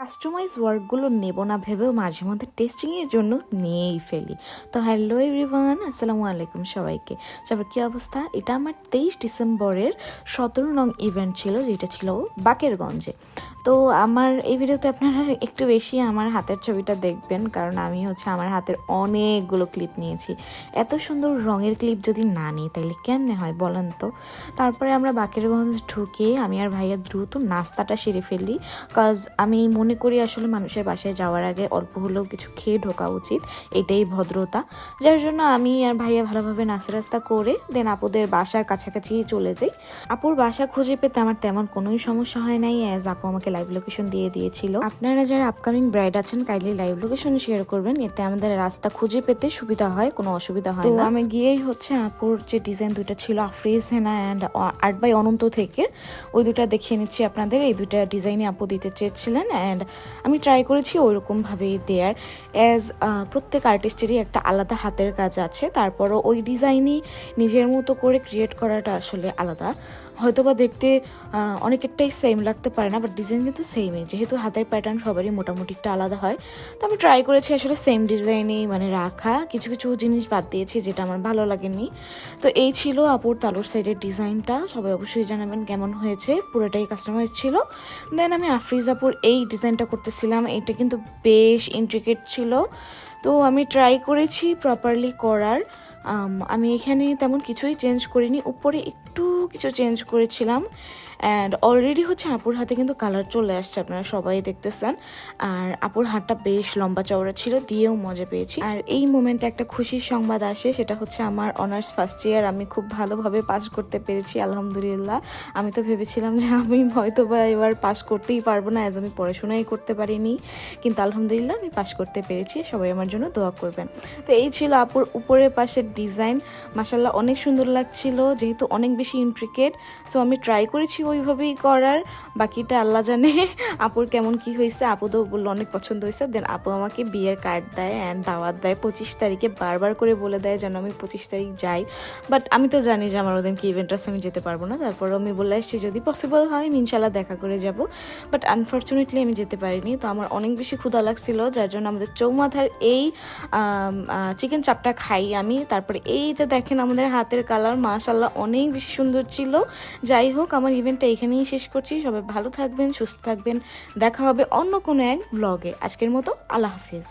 Customise ওয়ার্কগুলো নেব না ভেবেও মাঝে মধ্যে টেস্টিংয়ের জন্য নিয়েই ফেলি। তো হ্যালো এভরিওয়ান, আসসালামু আলাইকুম সবাইকে। সবার কী অবস্থা? এটা আমার 23 ডিসেম্বরের 17 নং ইভেন্ট ছিল, যেটা ছিল বাকেরগঞ্জে। তো আমার এই ভিডিওতে আপনারা একটু বেশি আমার হাতের ছবিটা দেখবেন, কারণ আমি আমার হাতের অনেকগুলো ক্লিপ নিয়েছি। এত সুন্দর রঙের ক্লিপ যদি না নিই তাহলে কেমনে হয় বলেন তো। তারপরে আমরা বাকেরগঞ্জ ঢুকে আমি আর ভাইয়া দ্রুত নাস্তাটা সেরে ফেলি, কজ আমি মনে করি আসলে মানুষের বাসায় যাওয়ার আগে অল্প হলেও কিছু খেয়ে ঢোকা উচিত, এটাই ভদ্রতা। যার জন্য আমি আর ভাইয়া ভালোভাবে নাস্তা করে দেন আপুদের বাসার কাছাকাছি চলে যাই। আপুর বাসা খুঁজে পেতে আমার তেমন কোনোই সমস্যা হয় নাই, অ্যাজ আপু আমাকে লাইভ লোকেশন দিয়ে দিয়েছিল। আপনারা যারা আপকামিং ব্রাইড আছেন কাইন্ডলি লাইভ লোকেশন শেয়ার করবেন, এতে আমাদের রাস্তা খুঁজে পেতে সুবিধা হয়, কোনো অসুবিধা হয় না। তো আমি গিয়েই আপুর যে ডিজাইন দুইটা ছিল আফরিজ হেনা অ্যান্ড আর্ট বাই অনন্ত থেকে, ওই দুটা দেখিয়ে নিচ্ছি আপনাদের। এই দুইটা ডিজাইনই আপু দিতে চেয়েছিলেন অ্যান্ড আমি ট্রাই করেছি ওইরকমভাবেই দেয়ার, অ্যাজ প্রত্যেক আর্টিস্টেরই একটা আলাদা হাতের কাজ আছে, তারপরও ওই ডিজাইনই নিজের মতো করে ক্রিয়েট করাটা আসলে আলাদা। হয়তোবা দেখতে অনেকেরটাই সেম লাগতে পারে না, বাট ডিজাইন কিন্তু সেমই, যেহেতু হাতের প্যাটার্ন সবারই মোটামুটি একটা আলাদা হয়। তো আমি ট্রাই করেছি আসলে সেম ডিজাইনই রাখা, কিছু কিছু জিনিস বাদ দিয়েছি যেটা আমার ভালো লাগেনি। তো এই ছিল আপুর তালুর সাইডের ডিজাইনটা, সবাই অবশ্যই জানাবেন কেমন হয়েছে। পুরোটাই কাস্টমাইজ ছিল। দেন আমি আফরিজ আপুর এই ডিজাইনটা করতেছিলাম, এটা কিন্তু বেশ ইন্ট্রিকেট ছিল। তো আমি ট্রাই করেছি প্রপারলি করার। আমি এখানে তেমন কিছুই চেঞ্জ করিনি, উপরে একটু কিছু চেঞ্জ করেছিলাম। অ্যান্ড অলরেডি আপুর হাতে কিন্তু কালার চলে আসছে, আপনারা সবাই দেখতেছেন। আর আপুর হাতটা বেশ লম্বা চওড়া ছিল, দিয়েও মজা পেয়েছি। আর এই মোমেন্টে একটা খুশির সংবাদ আসে, সেটা আমার অনার্স ফার্স্ট ইয়ার আমি খুব ভালোভাবে পাস করতে পেরেছি, আলহামদুলিল্লাহ। আমি তো ভেবেছিলাম যে আমি হয়তো বা এবার পাস করতেই পারবো না, অ্যাজ আমি পড়াশোনাই করতে পারিনি, কিন্তু আলহামদুলিল্লাহ আমি পাস করতে পেরেছি। সবাই আমার জন্য দোয়া করবেন। তো এই ছিল আপুর উপরের পাশের ডিজাইন, মাশাআল্লাহ অনেক সুন্দর লাগছিল, যেহেতু অনেক বেশি ইন্ট্রিকেট। সো আমি ট্রাই করেছি ওইভাবেই করার, বাকিটা আল্লাহ জানে আপুর কেমন কি হয়েছে। আপু তো বললো অনেক পছন্দ হয়েছে। দেন আপু আমাকে বিয়ের কার্ড দেয় অ্যান্ড দাওয়াত দেয় 25 তারিখে, বারবার করে বলে দেয় যেন আমি 25 তারিখ যাই। বাট আমি তো জানি যে আমার ওদের কি ইভেন্ট আছে, আমি যেতে পারবো না। তারপরও আমি বলে আসছি যদি পসিবল হয় আমি ইনশাল্লাহ দেখা করে যাব, বাট আনফর্চুনেটলি আমি যেতে পারিনি। তো আমার অনেক বেশি ক্ষুধা লাগছিল, যার জন্য আমাদের চৌমাথার এই চিকেন চাপটা খাই আমি। তারপরে এই যে দেখেন আমাদের হাতের কালার, মাশাআল্লাহ অনেক বেশি সুন্দর ছিল। যাই হোক, আমার ইভেন্টটা এখানেই শেষ করছি। সবাই ভালো থাকবেন, সুস্থ থাকবেন, দেখা হবে অন্য কোনো এক ব্লগে। আজকের মতো আল্লাহ হাফিজ।